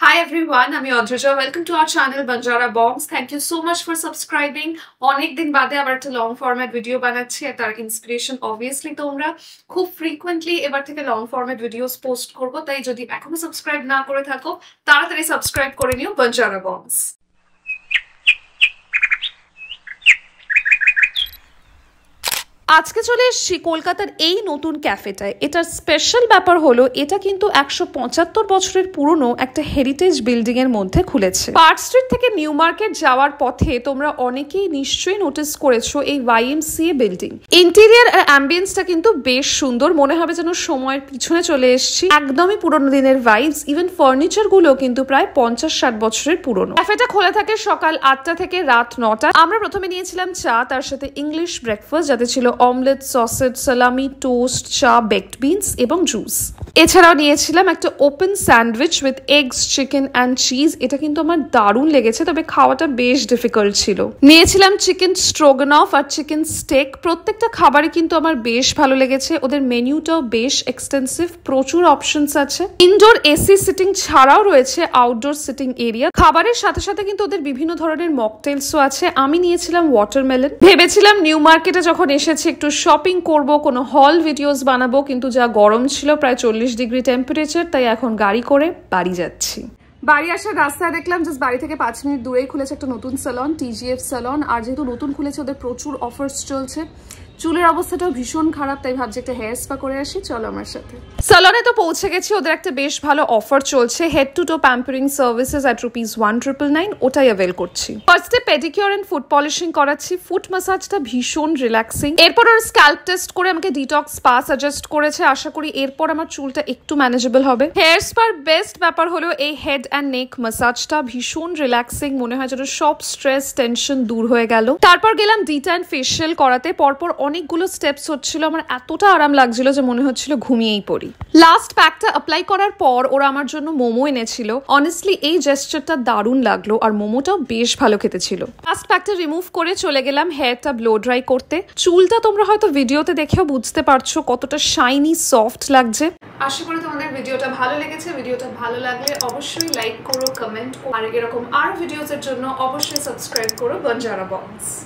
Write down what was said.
Hi everyone, আমি Adrija. Welcome to our channel Banjara Bongs. Thank you so much for subscribing. অনেকদিন বাদে আবার একটা লং ফরম্যাট ভিডিও বানাচ্ছি, আর তার ইন্সপিরেশন অবভিয়াসলি তোমরা। খুব ফ্রিকুয়েন্টলি এবার থেকে লং ফরম্যাট ভিডিওস পোস্ট করবো, তাই যদি এখনো সাবস্ক্রাইব না করে থাকো তাড়াতাড়ি সাবস্ক্রাইব করে নিও বাঞ্জারা বংস। আজকে চলে এসেছি কলকাতার এই নতুন ক্যাফেটায়। এটার স্পেশাল ব্যাপার হলো এটা কিন্তু 175 বছরের পুরনো একটা হেরিটেজ বিল্ডিং এর মধ্যে খুলেছে। পার্ক স্ট্রিট থেকে নিউ মার্কেট যাওয়ার পথে তোমরা অনেকেই নিশ্চয়ই নোটিস করেছো এই YMCA বিল্ডিং। ইন্টেরিয়ার আর অ্যাম্বিয়েন্সটা কিন্তু বেশ সুন্দর, মনে হবে যেন সময়ের পিছনে চলে এসেছি। একদমই পুরোনো দিনের ভাইবস। ইভেন ফার্নিচার গুলো কিন্তু প্রায় 50-60 বছরের পুরনো। ক্যাফেটা খোলা থাকে সকাল 8টা থেকে রাত 9টা। আমরা প্রথমে নিয়েছিলাম চা, তার সাথে ইংলিশ ব্রেকফাস্ট যাতে ছিল অমলেট, সসেজ, সালামি, টোস্ট, চা, বেকড বিনস এবং জুস। এছাড়াও নিয়েছিলাম একটা open sandwich with eggs, chicken and cheese. এটা কিন্তু আমার দারুণ লেগেছে, তবে খাওয়াটা বেশ ডিফিকাল্ট ছিল। নিয়েছিলাম চিকেন স্ট্রোগানফ আর চিকেন স্টেক। প্রত্যেকটা খাবারই কিন্তু আমার বেশ ভালো লেগেছে। ওদের মেনুটাও বেশ এক্সটেন্সিভ, প্রচুর অপশনস আছে। ইনডোর এসি সিটিং ছাড়াও রয়েছে আউটডোর সিটিং এরিয়া। খাবারের সাথে সাথে কিন্তু ওদের বিভিন্ন ধরনের মকটেলসও আছে। আমি নিয়েছিলাম ওয়াটারমেলন। ভেবেছিলাম নিউ মার্কেটে যখন এসেছি একটু শপিং করব, কোনো হল ভিডিওস বানাবো, কিন্তু যা গরম ছিল, প্রায় 40 ডিগ্রি টেম্পারেচার, তাই এখন গাড়ি করে বাড়ি যাচ্ছি। বাড়ি আসার রাস্তায় দেখলাম জাস্ট বাড়ি থেকে 5 মিনিট দূরেই খুলেছে একটা নতুন স্যালন, TGF স্যালন। আর যেহেতু নতুন খুলেছে ওদের প্রচুর অফার্স চলছে। চুলের অবস্থাটাও ভীষণ খারাপ, তাই ভাবছি একটা হেয়ার স্পা করে আসি। চলো আমার সাথে। স্যালনে তো পৌঁছে গেছি। ওদের একটা বেশ ভালো অফার চলছে, head to to pampering services at ₹1,999, ওটাই অ্যাভেল করছি। ফার্স্টে পেডিকিউর এন্ড ফুট পলিশিং করাচ্ছি। ফুট ম্যাসাজটা ভীষণ রিল্যাক্সিং। এরপর ওর স্ক্যাল্প টেস্ট করে আমাকে ডিটক্স স্পা সাজেস্ট করেছে। আশা করি এরপর আমার চুলটা একটু ম্যানেজেবল হবে। হেয়ার স্পার বেস্ট ব্যাপার হলো এই হেড অ্যান্ড নেক ম্যাসাজটা ভীষণ রিল্যাক্সিং, মনে হয় যেন সব স্ট্রেস টেনশন দূর হয়ে গেল। তারপর গেলাম ডিট্যান ফেশিয়াল করাতে। পরপর অনেকগুলো স্টেপস হচ্ছিল, আমার এতটা আরাম লাগছিল যে মনে হচ্ছিল ঘুমিয়েই পড়ি। লাস্ট প্যাকটা অ্যাপ্লাই করার পর ওরা আমার জন্য মোমো এনেছিল। অনেস্টলি এই জেস্টারটা দারুণ লাগলো, আর মোমোটাও বেশ ভালো খেতে ছিল। লাস্ট প্যাকটা রিমুভ করে চলে গেলাম হেয়ারটা ব্লো ড্রাই করতে। চুলটা তোমরা হয়তো ভিডিওতে দেখেও বুঝতে পারছো কতটা শাইনি সফট লাগছে। আশা করি তোমাদের ভিডিওটা ভালো লেগেছে। ভিডিওটা ভালো লাগলে অবশ্যই লাইক করো, কমেন্ট করো, আর এরকম আর ভিডিওসের জন্য অবশ্যই সাবস্ক্রাইব করো বাঞ্জারা বংস।